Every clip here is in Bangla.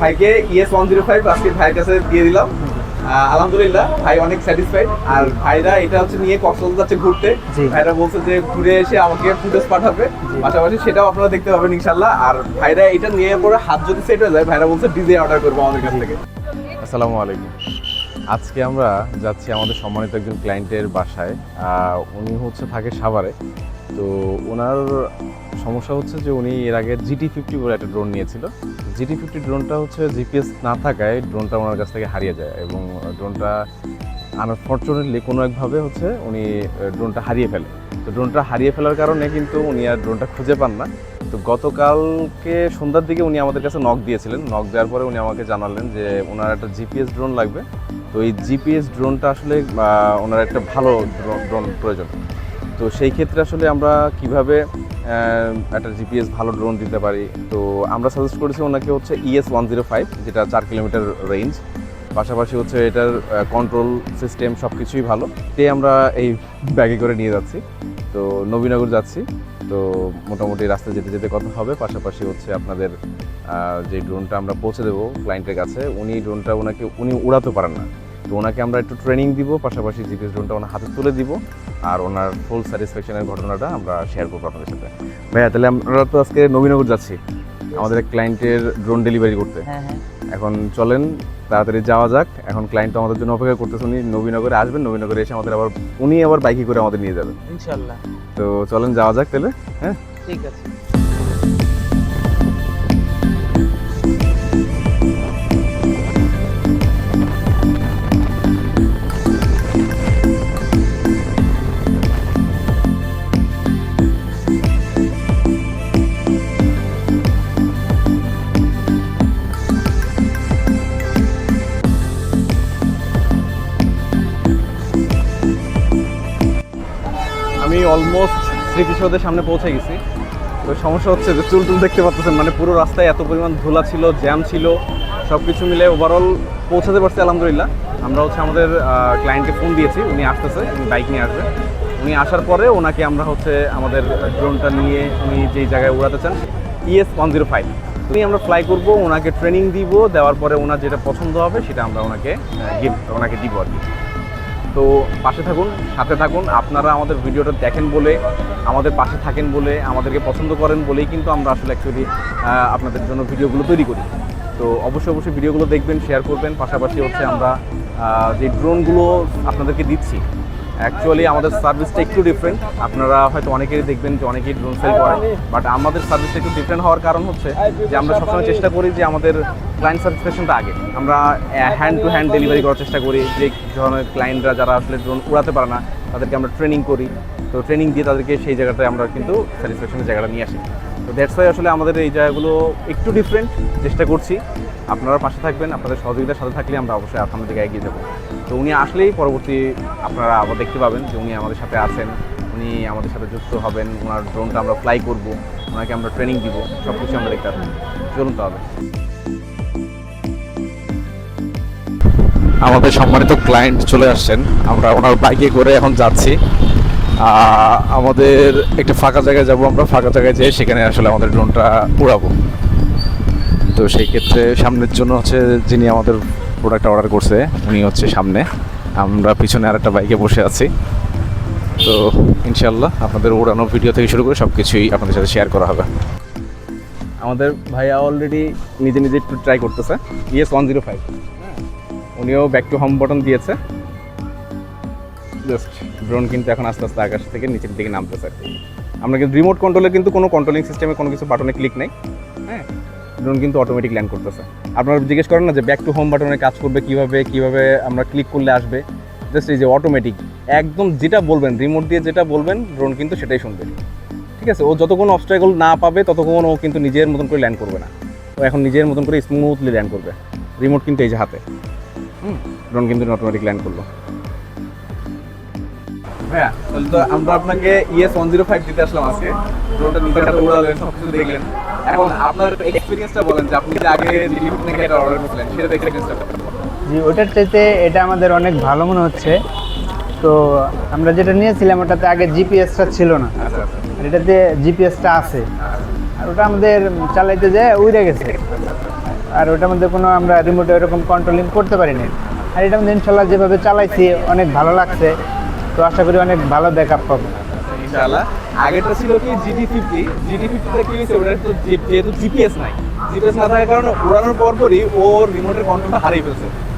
ভাইকে ES105 আজকে ভাইয়ের কাছে দিয়ে দিলাম। আলহামদুলিল্লাহ ভাই অনেক স্যাটিসফাইড। আর ভাইরা এটা হচ্ছে নিয়ে কক্সবাজার যাচ্ছে ঘুরতে। ভাইরা বলছে যে ঘুরে এসে আমাকে ফুটেজ পাঠাবে, পাশাপাশি সেটাও আপনারা দেখতে পাবেন ইনশাল্লাহ। আর ভাইরা এটা নিয়ে পরে হাত যদি সেট হয়ে যায়, ভাইরা বলছে ডিজে অর্ডার করবো আমাদের কাছ থেকে। আসসালামু আলাইকুম। আজকে আমরা যাচ্ছি আমাদের সম্মানিত একজন ক্লায়েন্টের বাসায়। উনি হচ্ছে থাকে সাভারে। তো ওনার সমস্যা হচ্ছে যে উনি এর আগে GT50 বলে একটা ড্রোন নিয়েছিল। GT50 ড্রোনটা হচ্ছে জিপিএস না থাকায় ড্রোনটা ওনার কাছ থেকে হারিয়ে যায়, এবং ড্রোনটা আনফর্চুনেটলি কোনো একভাবে হচ্ছে উনি ড্রোনটা হারিয়ে ফেলে। তো ড্রোনটা হারিয়ে ফেলার কারণে কিন্তু উনি আর ড্রোনটা খুঁজে পান না। তো গতকালকে সন্ধ্যার দিকে উনি আমাদের কাছে নক দিয়েছিলেন। নক দেওয়ার পরে উনি আমাকে জানালেন যে ওনার একটা জিপিএস ড্রোন লাগবে। তো এই জিপিএস ড্রোনটা আসলে ওনার একটা ভালো ড্রোন প্রয়োজন। তো সেই ক্ষেত্রে আসলে আমরা কিভাবে একটা জিপিএস ভালো ড্রোন দিতে পারি, তো আমরা সাজেস্ট করেছি ওনাকে হচ্ছে ES105, যেটা 4 কিলোমিটার রেঞ্জ, পাশাপাশি হচ্ছে এটার কন্ট্রোল সিস্টেম সব কিছুই ভালো। তাই আমরা এই ব্যাগে করে নিয়ে যাচ্ছি। তো নবীনগর যাচ্ছি। তো মোটামুটি রাস্তায় যেতে যেতে কথা হবে। পাশাপাশি হচ্ছে আপনাদের যে ড্রোনটা আমরা পৌঁছে দেবো ক্লায়েন্টের কাছে, ড্রোনটা উনি উড়াতে পারেন না। তো ওনাকে আমরা একটু ট্রেনিং দিব, পাশাপাশি জিপিএস ড্রোনটা ওনার হাতে তুলে দিব, আর ওনার ফুল স্যাটিসফ্যাকশনের ঘটনাটা আমরা শেয়ার করবো আপনাদের সাথে। ভাইয়া, তাহলে আমরা তো আজকে নবীনগর যাচ্ছি আমাদের এক ক্লায়েন্টের ড্রোন ডেলিভারি করতে। এখন চলেন তাড়াতাড়ি যাওয়া যাক। এখন ক্লায়েন্ট আমাদের জন্য অপেক্ষা করতেছে। উনি নবীনগরে আসবেন, নবীনগরে এসে উনি আবার বাইকে করে আমাদের নিয়ে যাবেন ইনশাআল্লাহ। তো চলেন যাওয়া যাক তাহলে। হ্যাঁ, ঠিক আছে। আমি অলমোস্ট শ্রীকৃষ্ণদের সামনে পৌঁছে গেছি। তো সমস্যা হচ্ছে যে চুল দেখতে পাচ্ছেন, মানে পুরো রাস্তায় এত পরিমাণ ধুলা ছিল, জ্যাম ছিল, সব কিছু মিলে ওভারঅল পৌঁছাতে পারছি আলহামদুলিল্লাহ। আমরা হচ্ছে আমাদের ক্লায়েন্টকে ফোন দিয়েছি, উনি আসতেছে, উনি বাইক নিয়ে আসবে। উনি আসার পরে ওনাকে আমরা হচ্ছে আমাদের ড্রোনটা নিয়ে উনি যেই জায়গায় উড়াতে চান ES105 উনি আমরা ফ্লাই করব, ওনাকে ট্রেনিং দিব, দেওয়ার পরে ওনার যেটা পছন্দ হবে সেটা আমরা ওনাকে দিব আর কি। তো পাশে থাকুন, সাথে থাকুন। আপনারা আমাদের ভিডিওটা দেখেন বলে, আমাদের পাশে থাকেন বলে, আমাদেরকে পছন্দ করেন বলেই কিন্তু আমরা আসলে অ্যাকচুয়ালি আপনাদের জন্য ভিডিওগুলো তৈরি করি। তো অবশ্যই ভিডিওগুলো দেখবেন, শেয়ার করবেন। পাশাপাশি হচ্ছে আমরা যে ড্রোনগুলো আপনাদেরকে দিচ্ছি, অ্যাকচুয়ালি আমাদের সার্ভিসটা একটু ডিফারেন্ট। আপনারা হয়তো অনেকেই দেখবেন যে অনেকেই ড্রোন সেল করে, বাট আমাদের সার্ভিসটা একটু ডিফারেন্ট হওয়ার কারণ হচ্ছে যে আমরা সবসময় চেষ্টা করি যে আমাদের ক্লায়েন্ট স্যাটিসফ্যাকশনটা আগে। আমরা হ্যান্ড টু হ্যান্ড ডেলিভারি করার চেষ্টা করি। যে ধরনের ক্লায়েন্টরা যারা আসলে ড্রোন উড়াতে পারে না, তাদেরকে আমরা ট্রেনিং করি। তো ট্রেনিং দিয়ে তাদেরকে সেই জায়গাটায় আমরা কিন্তু স্যাটিসফ্যাকশনের জায়গাটা নিয়ে আসি। তো দ্যাটস ওয়াই আসলে আমাদের এই জায়গাগুলো একটু ডিফারেন্ট, চেষ্টা করছি। আপনারা পাশে থাকবেন, আপনাদের সহযোগিতার সাথে থাকলে আমরা অবশ্যই সামনের দিকে এগিয়ে যাবো। তো উনি আসলেই পরবর্তী আপনারা আবার দেখতে পাবেন যে উনি আমাদের সাথে আছেন, উনি আমাদের সাথে যুক্ত হবেন, ওনার ড্রোনটা আমরা ফ্লাই করব, ওনাকে আমরা ট্রেনিং দিব, সব কিছু আমরা দেখতে পাবেন। চলুন তাহলে। আমাদের সম্মানিত ক্লায়েন্ট চলে আসছেন, আমরা ওনার বাইকে করে এখন যাচ্ছি। আমাদের একটা ফাঁকা জায়গায় যাব, আমরা ফাঁকা জায়গায় যেয়ে সেখানে আসলে আমাদের ড্রোনটা উড়াবো। তো সেই ক্ষেত্রে সামনের জন্য হচ্ছে যিনি আমাদের প্রোডাক্ট অর্ডার করছে উনি হচ্ছে সামনে, আমরা পিছনে আর একটা বাইকে বসে আছি। তো ইনশাল্লাহ আপনাদের উড়ানোর ভিডিও থেকে শুরু করে সব কিছুই আপনাদের সাথে শেয়ার করা হবে। আমাদের ভাইয়া অলরেডি নিজে একটু ট্রাই করতেছে ES105। উনিও ব্যাক টু হোম বাটন দিয়েছে। জাস্ট ড্রোন কিন্তু এখন আস্তে আস্তে আকাশ থেকে নিচের দিকে নামতেছে আর কি। আমরা কিন্তু রিমোট কন্ট্রোলে কিন্তু কোনো কন্ট্রোলিং সিস্টেমে কোনো কিছু বাটনে ক্লিক নেই। হ্যাঁ, ড্রোন কিন্তু অটোমেটিক ল্যান্ড করতেছে। আপনারা জিজ্ঞেস করেন না যে ব্যাক টু হোম বাটনে কাজ করবে কীভাবে আমরা ক্লিক করলে আসবে। জাস্ট এই যে অটোমেটিক একদম যেটা বলবেন, রিমোট দিয়ে যেটা বলবেন ড্রোন কিন্তু সেটাই শুনবে। ঠিক আছে, ও যতক্ষণ অবস্ট্রাগল না পাবে ততক্ষণ ও কিন্তু নিজের মতন করে ল্যান্ড করবে না। ও এখন নিজের মতন করে স্মুথলি ল্যান্ড করবে। রিমোট কিন্তু এই যে হাতে, ড্রোন কিন্তু অটোমেটিক ল্যান্ড করলো। হ্যাঁ, তাহলে তো আমরা আপনাকে ES105 দিতে আসলাম আজকে। ড্রোনটা নিজের হাতে উড়ালেন, সব কিছু দেখলেন। এখন আপনার এক্সপিরিয়েন্সটা বলেন যে আপনি যে আগে ডিলিভারি থেকে এটা অর্ডার করেছিলেন সেটা এক্সপিরিয়েন্সটা বলেন। জি, ওটার চাইতে এটা আমাদের অনেক ভালো মনে হচ্ছে। তো আমরা যেটা নিয়েছিলাম ওটাতে আগে জিপিএসটা ছিল না, আর এটাতে জিপিএসটা আছে। আর ওটা আমাদের চালাইতে যায় উড়ে গেছে। আর ওটার মধ্যে কোনো আমরা রিমোটে এরকম কন্ট্রোলিং করতে পারিনি। আর এটার মধ্যে ইনশাল্লাহ যেভাবে চালাইছি অনেক ভালো লাগছে, তো আশা করি অনেক ভালো ব্যাকআপ পাবো। ইনশাআল্লাহ। আগেরটা ছিল কি GT50 কি হয়েছে, ওটার তো যেহেতু জিপিএস নাই, জিপিএস না থাকার কারণে উড়ানোর পরপরই ও রিমোটের কন্ট্রোলটা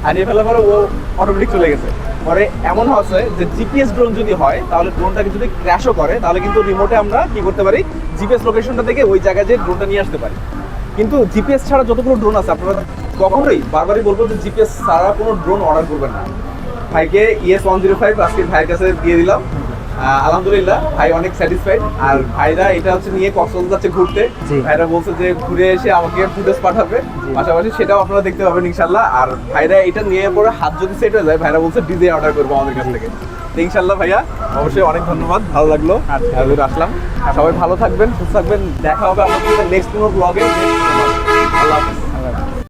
হারিয়ে ফেলার পরে ও অটোমেটিক চলে গেছে। পরে এমন হচ্ছে যে জিপিএস ড্রোন যদি হয় তাহলে ড্রোনটাকে যদি ক্র্যাশও করে তাহলে কিন্তু রিমোটে আমরা কি করতে পারি, জিপিএস লোকেশনটা থেকে ওই জায়গায় যে ড্রোনটা নিয়ে আসতে পারি। কিন্তু জিপিএস ছাড়া যতগুলো ড্রোন আছে আপনারা কখনোই বারবারই বলবো যে জিপিএস ছাড়া কোনো ড্রোন অর্ডার করবেন না। ভাইকে ES-105 আজকে ভাইয়ের কাছে দিয়ে দিলাম। আলহামদুলিল্লাহ ভাই অনেক স্যাটিসফাইড। আর ভাইরা এটা হচ্ছে নিয়ে কক্সবাজার যাচ্ছে ঘুরতে, জি। ভাইরা বলছে যে ঘুরে এসে আমাকে ফুটেজ পাঠাবে, পাশাপাশি সেটাও আপনারা দেখতে পাবেন ইনশাল্লাহ। আর ভাইরা এটা নিয়ে পরে হাত যদি সেট হয়ে যায়, ভাইরা বলছে ডিজে অর্ডার করবো আমাদের কাছ থেকে। তো ইনশাল্লাহ ভাইয়া অবশ্যই অনেক ধন্যবাদ, ভালো লাগলো আসলাম। সবাই ভালো থাকবেন, সুস্থ থাকবেন, দেখা হবে আমাদের নেক্সট কোনো ব্লগে। আল্লাহ হাফেজ।